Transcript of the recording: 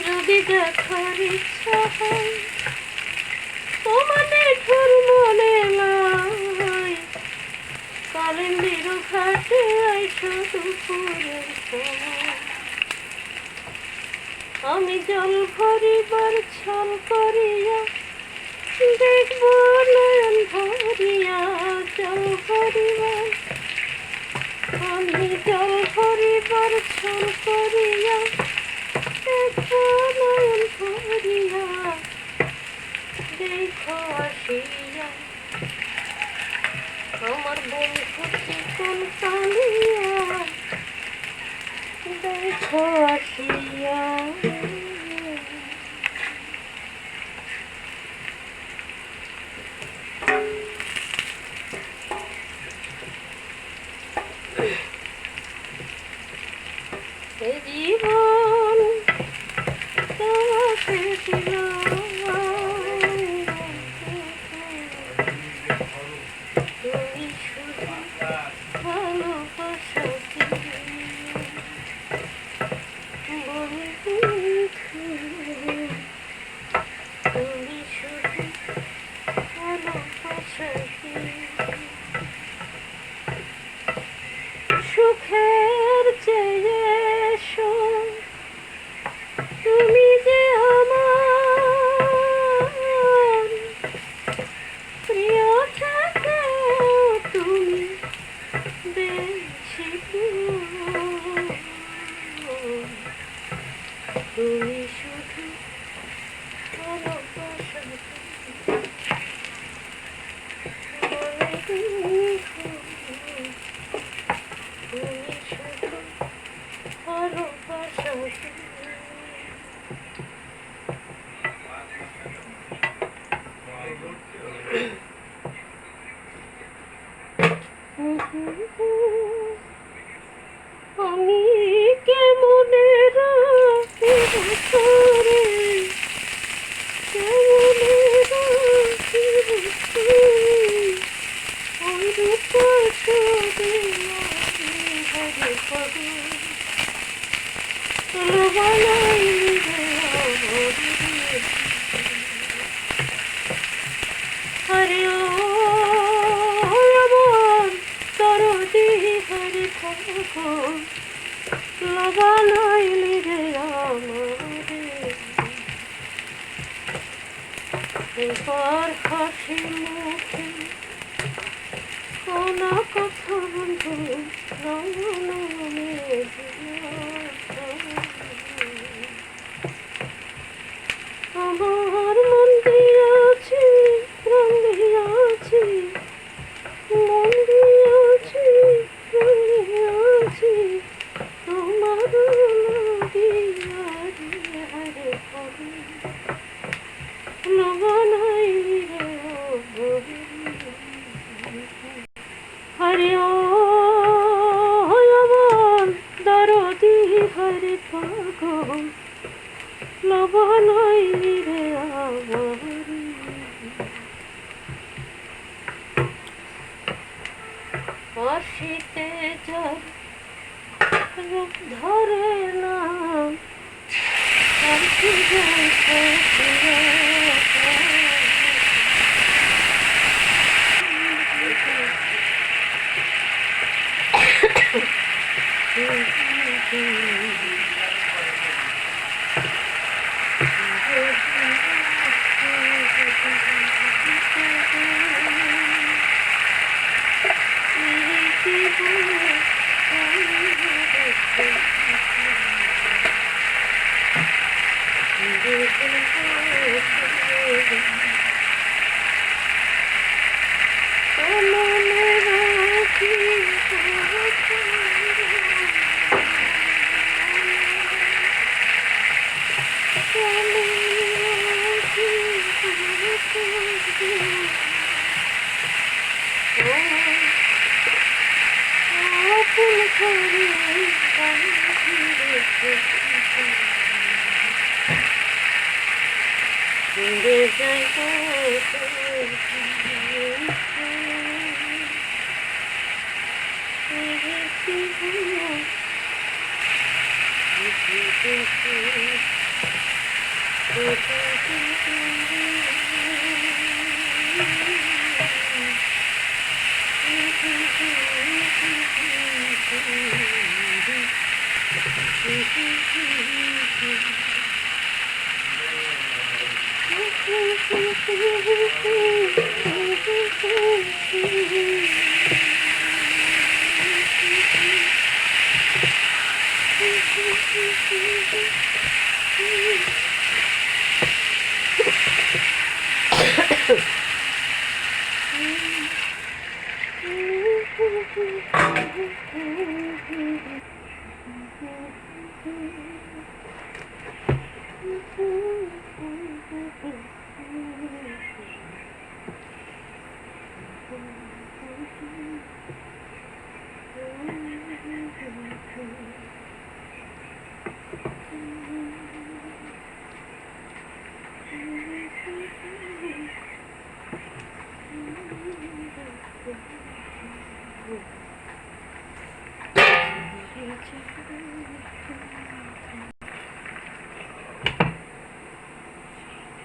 যদি দেখার ইচ্ছা হয় তোমাদের ঠোর মনে লাই কালিন্দির ঘাটে আইসো দুপুরের সময় আমি জল ভরিবার ছল করিয়া দেখব নয়ন ভরিয়া জল ভরিবার আমি জল ভরিবার ছল করিয়া দেখব নয়ন ভরিয়া দেখো আসিয়া আমার বন্ধু চিকন কালিয়া দেখো আসিয়া এ জীবন তোমাকে দিলাম তুমি শুধু ভালোবাসা বন্ধু তুমি শুধু ভালোবাসা সুখের চেয়ে তুমি যে আমার প্রিয় থাকেও তুমি বেশি তুমি শুধু ভালোবাসা বলে তুমি শুধু ভালোবাসা আমি কেমনে রাখিব তোরে কেমনে রাখিব তোরে ওই রূপা শুধু হরে হরে বানাইলি হরে ও আমার দরদি হরে ঠাকুর বানাইলি রে আমারে এবার হাসি মুখে কোন কথা বন্ধু নয়নে আমার মন দিয়াছি প্রাণ দিয়াছি মন দিয়াছি প্রাণ দিয়াছি তোমার লাগিয়া রে হরে হরে বানাইলি রে হরে ও আমার দরদি হরে পাগল বানাইলি রে আমারে আসিতে যার রূপ ধরে না আর কি Thank you.